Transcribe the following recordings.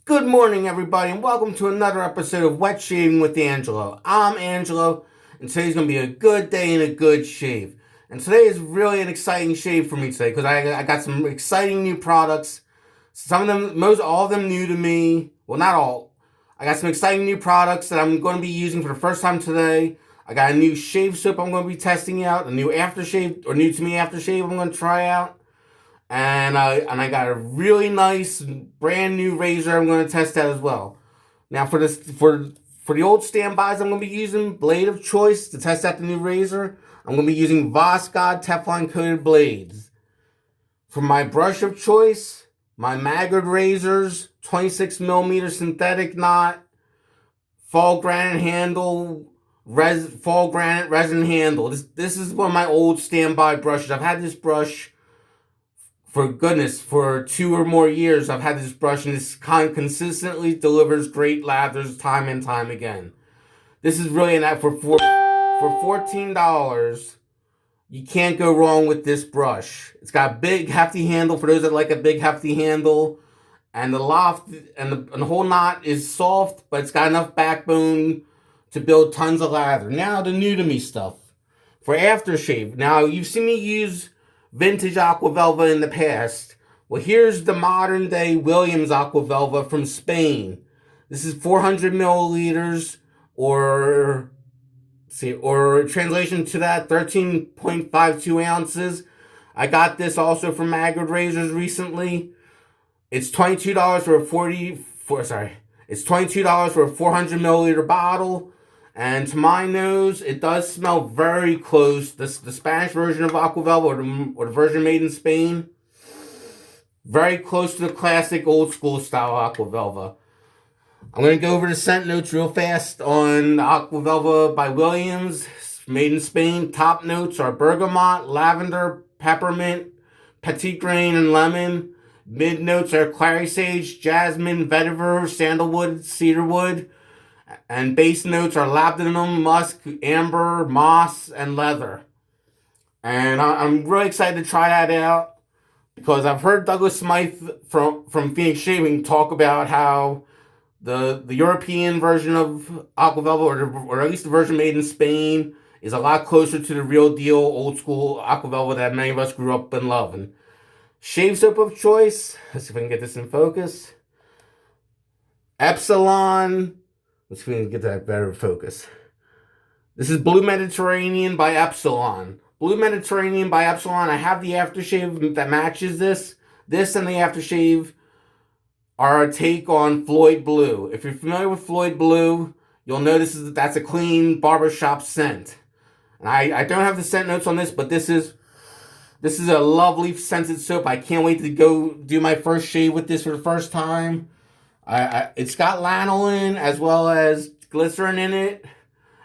Good morning, everybody, and welcome to another episode of Wet Shaving with Angelo. I'm Angelo, and today's going to be a good day and a good shave. And today is really an exciting shave for me today because I got some exciting new products. Some of them, all of them new to me. Well, not all. I got some exciting new products that I'm going to be using for the first time today. I got a new shave soap I'm going to be testing out, a new aftershave, or new to me aftershave I'm going to try out. And I got a really nice brand new razor I'm going to test out as well. Now for the old standbys I'm going to be using blade of choice to test out the new razor. I'm going to be using Voskhod Teflon coated blades. For my brush of choice, my Maggard razors, 26 millimeter synthetic knot, fall granite handle, fall granite resin handle. This is one of my old standby brushes. I've had this brush for 2 or more years. I've had this brush, and this consistently delivers great lathers time and time again. This is really an app for $14. You can't go wrong with this brush. It's got a big hefty handle for those that like a big hefty handle, and the loft and the whole knot is soft, but it's got enough backbone to build tons of lather. Now the new to me stuff for aftershave. Now you've seen me use vintage Aqua Velva in the past. Well, here's the modern day Williams Aqua Velva from Spain. This is 400 milliliters, or translation to that, 13.52 ounces. I got this also from Maggard Razors recently. It's $22 for a It's $22 for a 400 milliliter bottle. And to my nose, it does smell very close. The Spanish version of Aqua Velva, or the version made in Spain, very close to the classic old school style Aqua Velva. I'm going to go over the scent notes real fast on Aqua Velva by Williams, made in Spain. Top notes are bergamot, lavender, peppermint, petit grain, and lemon. Mid notes are clary sage, jasmine, vetiver, sandalwood, cedarwood. And base notes are labdanum, musk, amber, moss, and leather. And I'm really excited to try that out because I've heard Douglas Smythe from Phoenix Shaving talk about how the European version of Aqua Velva, or at least the version made in Spain, is a lot closer to the real deal old school Aqua Velva that many of us grew up in loving. Shave soap of choice. Let's see if I can get this in focus. Epsilon. Let's see if we can get that better focus. This is Blue Mediterranean by Epsilon. Blue Mediterranean by Epsilon. I have the aftershave that matches this. This and the aftershave are a take on Floyd Blue. If you're familiar with Floyd Blue, you'll notice that that's a clean barbershop scent. And I don't have the scent notes on this, but this is a lovely scented soap. I can't wait to go do my first shave with this for the first time. It's got lanolin as well as glycerin in it.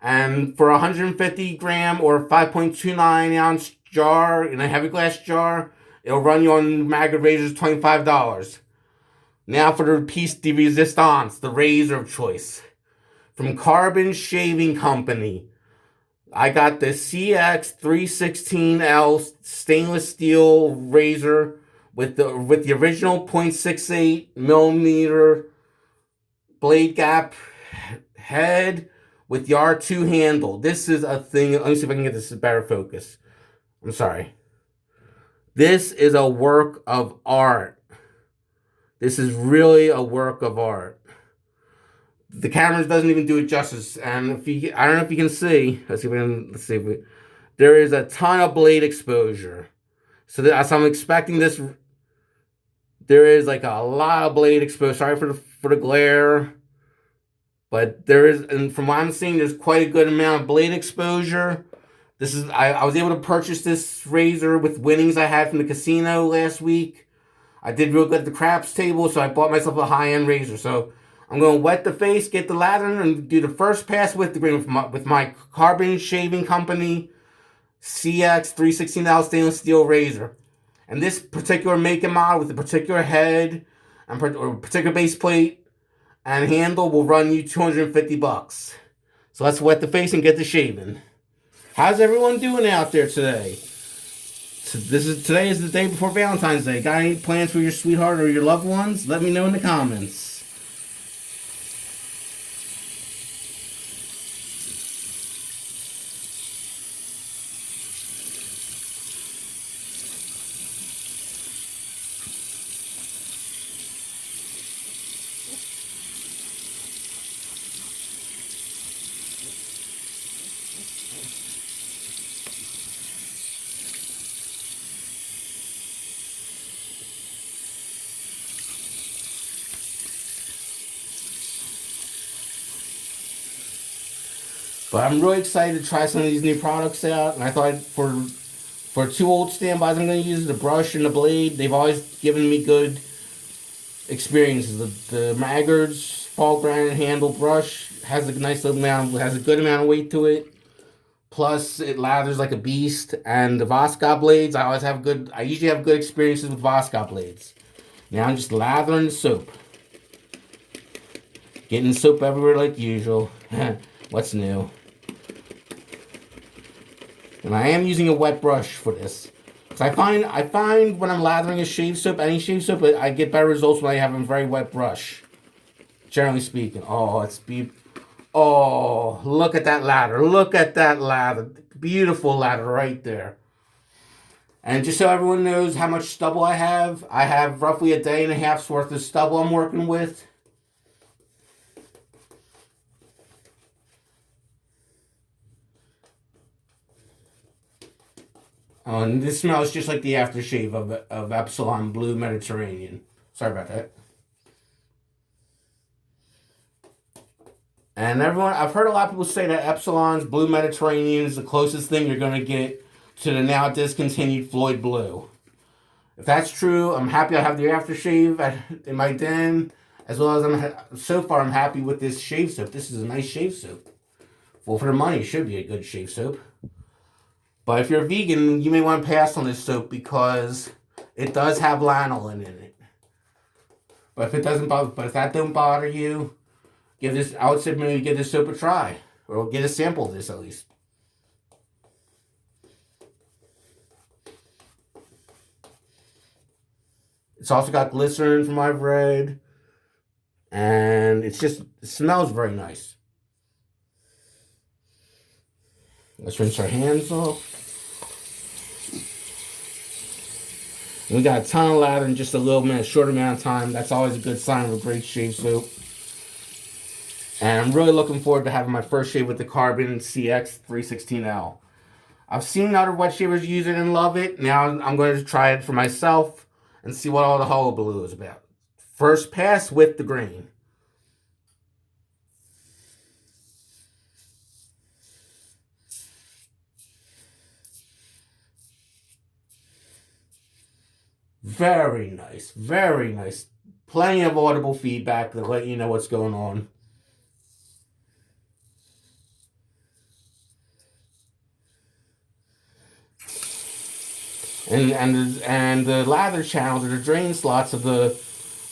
And for a 150 gram or 5.29 ounce jar in a heavy glass jar, it'll run you on Maggard razors $25. Now for the piece de resistance, the razor of choice. From Carbon Shaving Company, I got the CX316L stainless steel razor with the original 0.68 millimeter blade gap head with the R2 handle. This is a thing. Let me see if I can get this to better focus. I'm sorry. This is a work of art. This is really a work of art. The camera doesn't even do it justice. And I don't know if you can see. Let's see. There is a ton of blade exposure. So I'm expecting this. There is like a lot of blade exposure. Sorry for the glare. But there is, and from what I'm seeing, there's quite a good amount of blade exposure. I was able to purchase this razor with winnings I had from the casino last week. I did real good at the craps table, so I bought myself a high-end razor. So I'm going to wet the face, get the lather, and do the first pass with the grain with my Carbon Shaving Company CX316L stainless steel razor. And this particular make and model with a particular head or particular base plate and handle will run you $250. So let's wet the face and get to shaving. How's everyone doing out there today? So today is the day before Valentine's Day. Got any plans for your sweetheart or your loved ones? Let me know in the comments. But I'm really excited to try some of these new products out. And I thought for two old standbys, I'm going to use the brush and the blade. They've always given me good experiences. The Maggard's fall granite handle brush has a nice little amount, has a good amount of weight to it. Plus, it lathers like a beast. And the Vosca blades, I usually have good experiences with Vosca blades. Now I'm just lathering the soap. Getting soap everywhere like usual. What's new? And I am using a wet brush for this. Because I find when I'm lathering a shave soap, any shave soap, I get better results when I have a very wet brush. Generally speaking. Oh, look at that lather. Look at that lather. Beautiful lather right there. And just so everyone knows how much stubble I have roughly a day and a half's worth of stubble I'm working with. Oh, and this smells just like the aftershave of Epsilon Blue Mediterranean. Sorry about that. And everyone, I've heard a lot of people say that Epsilon's Blue Mediterranean is the closest thing you're going to get to the now discontinued Floyd Blue. If that's true, I'm happy I have the aftershave in my den, as well as so far I'm happy with this shave soap. This is a nice shave soap. Well, for the money, it should be a good shave soap. But if you're a vegan, you may want to pass on this soap because it does have lanolin in it. But if that don't bother you, I would say maybe give this soap a try. Or get a sample of this at least. It's also got glycerin from what I've read. And it smells very nice. Let's rinse our hands off. And we got a ton of lather in just a short amount of time. That's always a good sign of a great shave soap. And I'm really looking forward to having my first shave with the Carbon CX316L. I've seen other wet shavers use it and love it. Now I'm going to try it for myself and see what all the hullabaloo is about. First pass with the grain. Very nice, very nice. Plenty of audible feedback to let you know what's going on. And the lather channels or the drain slots of the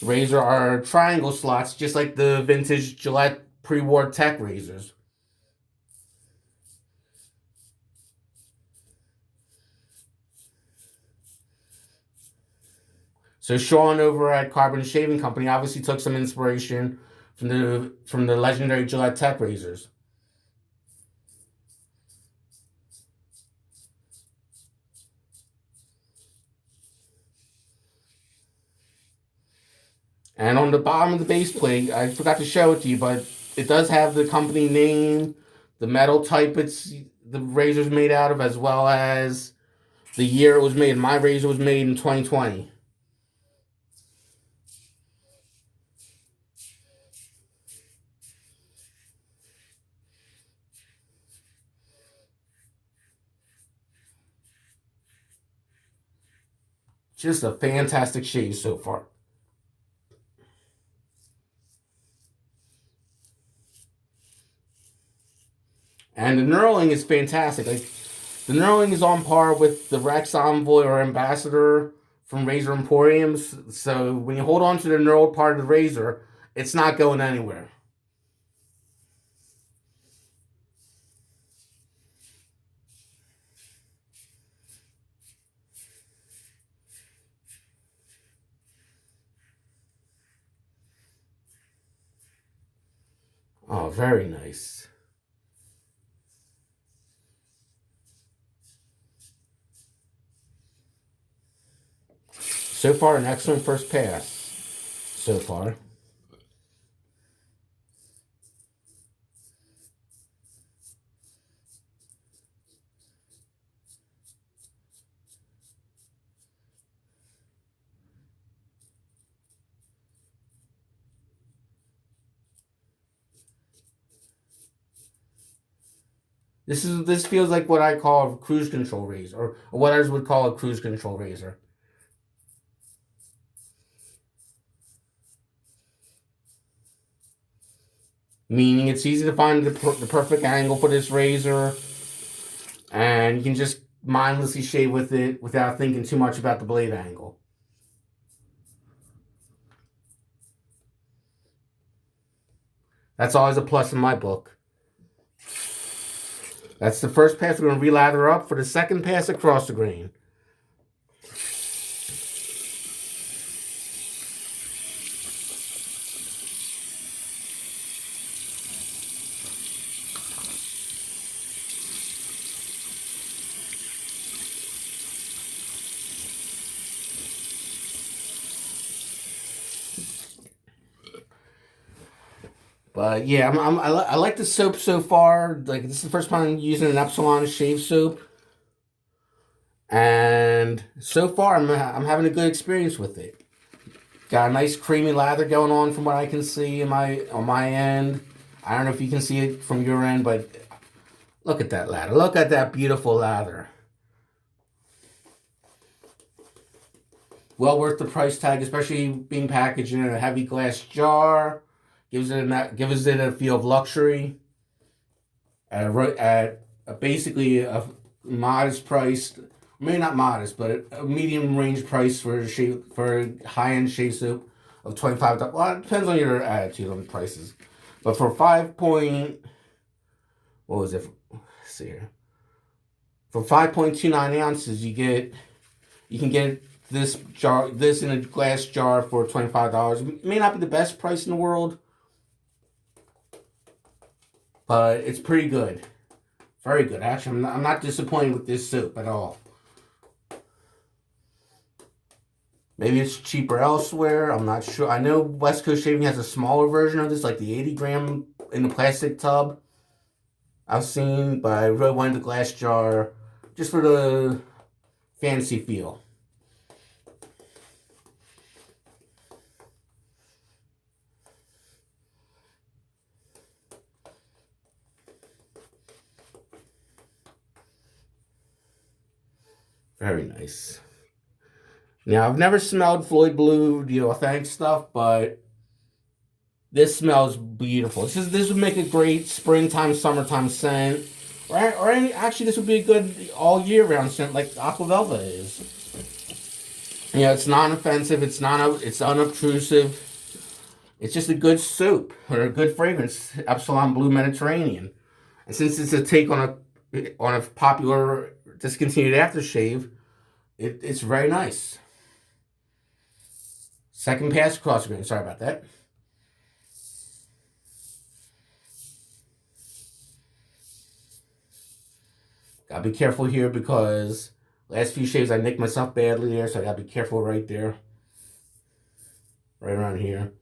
razor are triangle slots, just like the vintage Gillette pre-war tech razors. So Sean over at Carbon Shaving Company obviously took some inspiration from the legendary Gillette tech razors. And on the bottom of the base plate, I forgot to show it to you, but it does have the company name, the metal type the razor's made out of, as well as the year it was made. My razor was made in 2020. Just a fantastic shave so far. And the knurling is fantastic. Like, the knurling is on par with the Rex Envoy or Ambassador from Razor Emporiums. So when you hold on to the knurled part of the razor, it's not going anywhere. Oh, very nice. So far, an excellent first pass. So far. This feels like what I call a cruise control razor, or what others would call a cruise control razor. Meaning it's easy to find the perfect angle for this razor, and you can just mindlessly shave with it without thinking too much about the blade angle. That's always a plus in my book. That's the first pass. We're going to relather up for the second pass across the grain. But yeah, I like the soap so far. Like, this is the first time I'm using an Epsilon shave soap, and so far I'm having a good experience with it. Got a nice creamy lather going on from what I can see on my end. I don't know if you can see it from your end, but look at that lather. Look at that beautiful lather. Well worth the price tag, especially being packaged in a heavy glass jar. Gives it a feel of luxury at basically a modest price. Maybe not modest, but a medium range price for high end shave soap of $25. Well, it depends on your attitude on the prices. But for what was it? Let's see here. For 5.29 ounces, you can get this in a glass jar for $25. It may not be the best price in the world, but it's pretty good. Very good. Actually, I'm not disappointed with this soap at all. Maybe it's cheaper elsewhere. I'm not sure. I know West Coast Shaving has a smaller version of this, like the 80 gram in the plastic tub I've seen, but I really wanted the glass jar just for the fancy feel. Very nice. Now, I've never smelled Floyd Blue, the authentic stuff, but this smells beautiful. This would make a great springtime, summertime scent. Actually, this would be a good all year round scent like Aqua Velva is. It's non-offensive, it's unobtrusive. It's just a good soap, or a good fragrance, Epsilon Blue Mediterranean. And since it's a take on a popular discontinued aftershave, it's very nice. Second pass across the grain. Sorry about that. Gotta be careful here because last few shaves I nicked myself badly there, so I gotta be careful right there. Right around here.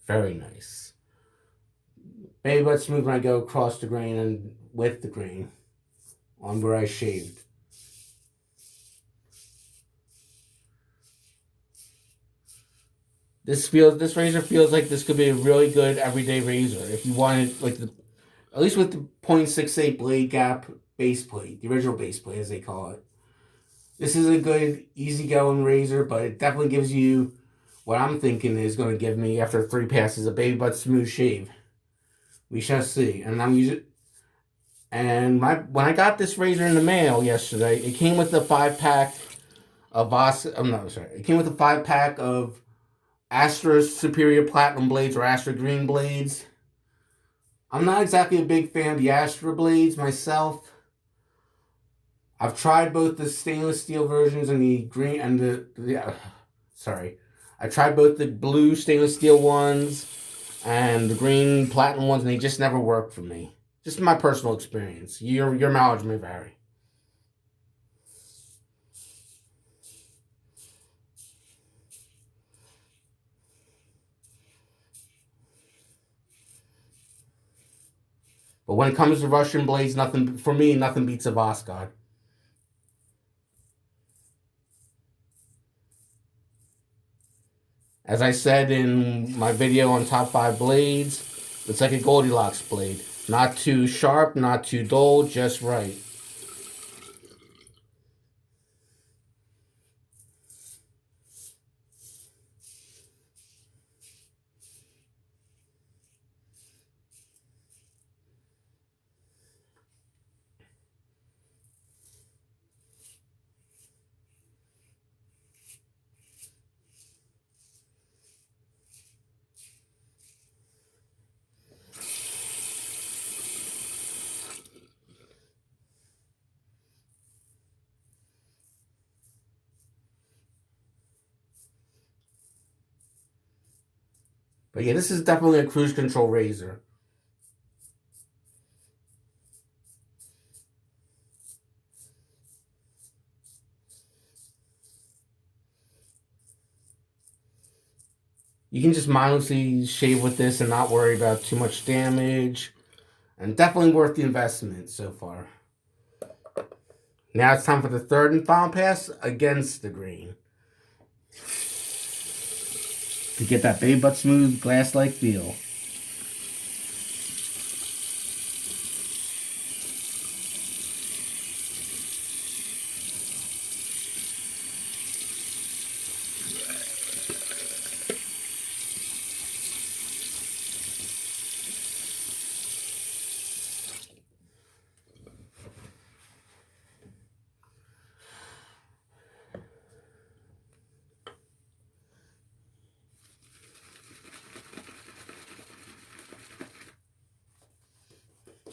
Very nice. Baby butt smooth when I go across the grain and with the grain on where I shaved. This razor feels like this could be a really good everyday razor if you wanted, like, at least with the 0.68 blade gap base plate, the original base plate as they call it. This is a good easygoing razor, but it definitely gives you what I'm thinking is going to give me after 3 passes a baby butt smooth shave. We shall see. And I'm using. And when I got this razor in the mail yesterday, it came with a 5-pack of It came with a 5-pack of Astra Superior Platinum blades or Astra Green blades. I'm not exactly a big fan of the Astra blades myself. I've tried both the stainless steel versions and the green and I tried both the blue stainless steel ones and the green platinum ones, and they just never worked for me. Just my personal experience. Your mileage may vary. But when it comes to Russian blades, nothing for me. Nothing beats a Voskhod. As I said in my video on top 5 blades, it's like a Goldilocks blade. Not too sharp, not too dull, just right. But yeah, this is definitely a cruise control razor. You can just mindlessly shave with this and not worry about too much damage. And definitely worth the investment so far. Now it's time for the third and final pass against the grain. To get that baby butt smooth, glass-like feel.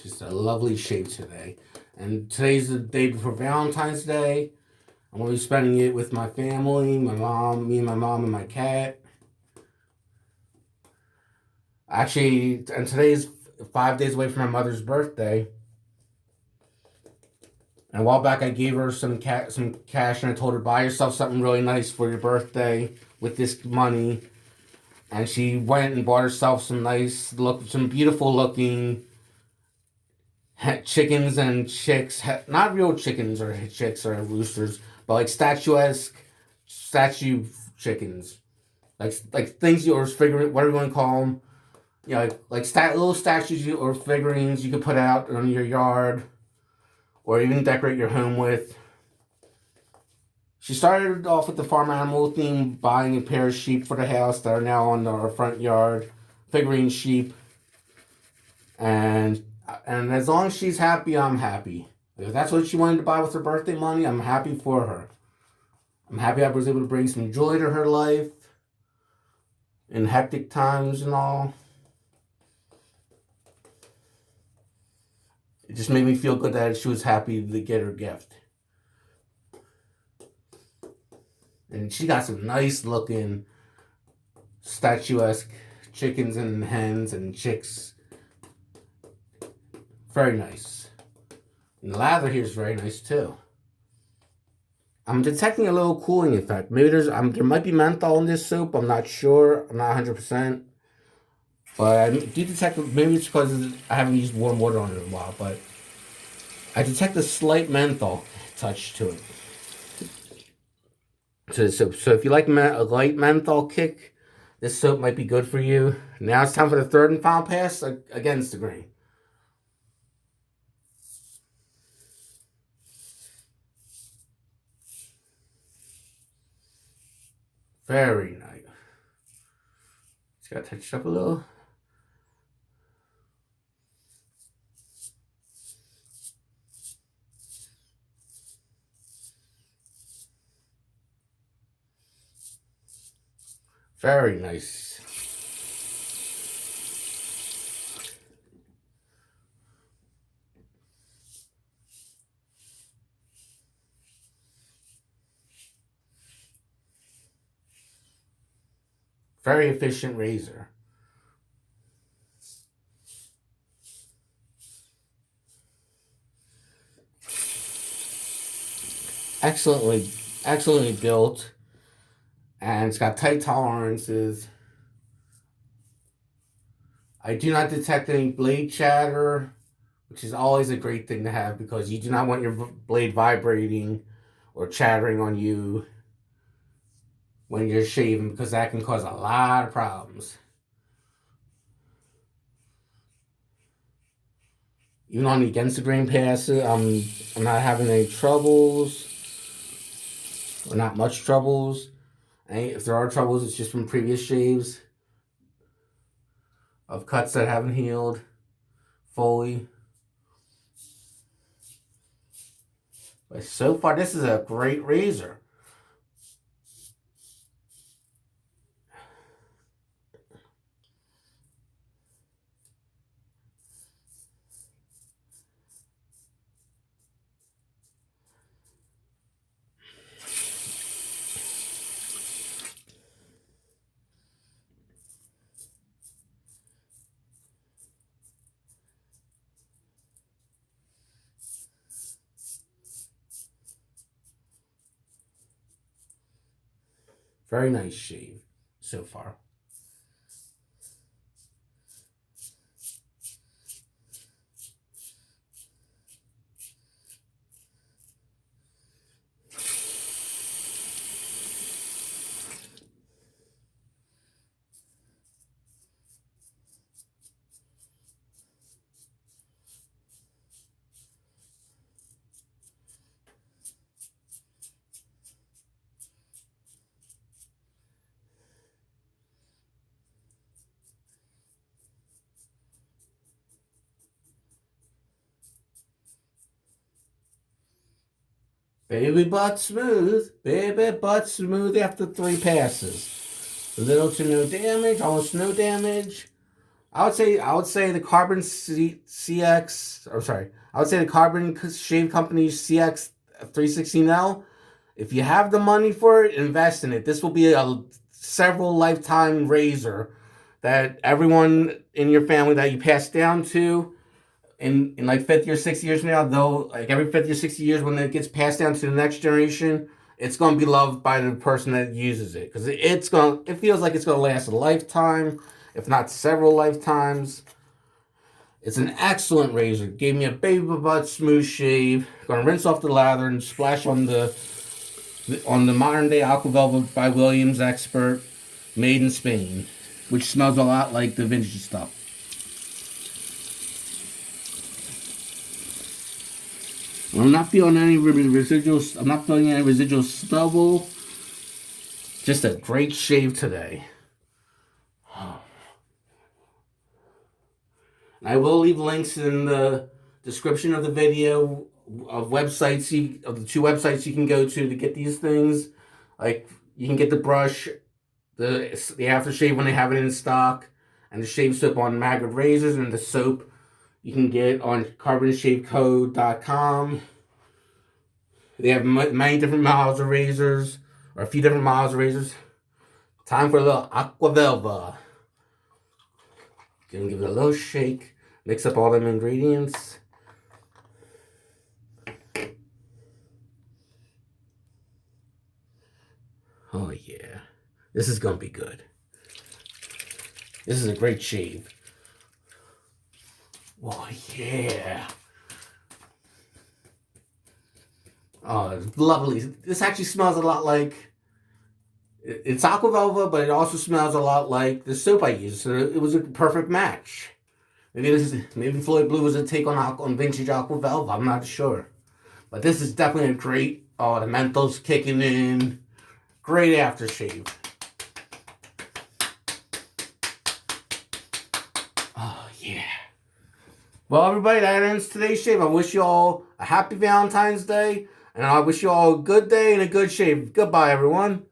Just a lovely shave today. And today's the day before Valentine's Day. I'm going to be spending it with my family, my mom, me and my mom and my cat. Actually, and today's 5 days away from my mother's birthday. And a while back, I gave her some cash, and I told her, buy yourself something really nice for your birthday with this money. And she went and bought herself some beautiful looking chickens and chicks. Not real chickens or chicks or roosters, but like statue chickens. Like things you or figure whatever you want to call them. You know, little statues or figurines you could put out in your yard, or even decorate your home with. She started off with the farm animal theme, buying a pair of sheep for the house that are now on our front yard, figurine sheep. And as long as she's happy, I'm happy. If that's what she wanted to buy with her birthday money, I'm happy for her. I'm happy I was able to bring some joy to her life in hectic times and all. It just made me feel good that she was happy to get her gift. And she got some nice looking statuesque chickens and hens and chicks. Very nice. And the lather here is very nice too. I'm detecting a little cooling effect. Maybe there might be menthol in this soap. I'm not sure. I'm not 100%. But I do detect, maybe it's because I haven't used warm water on it in a while, but I detect a slight menthol touch to it. So if you like a light menthol kick, this soap might be good for you. Now it's time for the third and final pass against the grain. Very nice. Just gotta touch it up a little. Very nice. Very efficient razor. Excellently built. And it's got tight tolerances. I do not detect any blade chatter which is always a great thing to have because you do not want your blade vibrating or chattering on you when you're shaving, because that can cause a lot of problems. Even on the against the grain passes, I'm not having any troubles, or not much troubles. And if there are troubles, it's just from previous shaves of cuts that haven't healed fully. But so far, this is a great razor. Very nice shave so far. Baby butt smooth after 3 passes. Little to no damage, almost no damage. I would say the Carbon CX, or sorry, I would say the Carbon Shave Company's CX 316L. If you have the money for it, invest in it. This will be a several lifetime razor that everyone in your family that you pass down to in like 50 or 60 years from now, though, like every 50 or 60 years when it gets passed down to the next generation, it's going to be loved by the person that uses it, because it feels like it's going to last a lifetime, if not several lifetimes. It's an excellent razor. Gave me a baby butt smooth shave. Gonna rinse off the lather and splash on the modern day Aqua Velva by Williams Expert, made in Spain, which smells a lot like the vintage stuff. I'm not feeling any residuals. I'm not feeling any residual stubble. Just a great shave today. I will leave links in the description of the video of websites of the 2 websites you can go to get these things. Like, you can get the brush, the aftershave when they have it in stock, and the shave soap on Maggot Razors, and the soap you can get on carbonshavecode.com. They have many different models of razors, or a few different models of razors. Time for a little Aqua Velva. Gonna give it a little shake. Mix up all them ingredients. Oh yeah. This is gonna be good. This is a great shave. Oh yeah. Oh, it's lovely. This actually smells a lot like, it's Aqua Velva, but it also smells a lot like the soap I use. So it was a perfect match. Maybe Floyd Blue was a take on vintage Aqua Velva. I'm not sure, but this is definitely a great. Oh, the menthol's kicking in. Great aftershave. Oh yeah. Well, everybody, that ends today's shave. I wish you all a happy Valentine's Day, and I wish you all a good day and a good shave. Goodbye, everyone.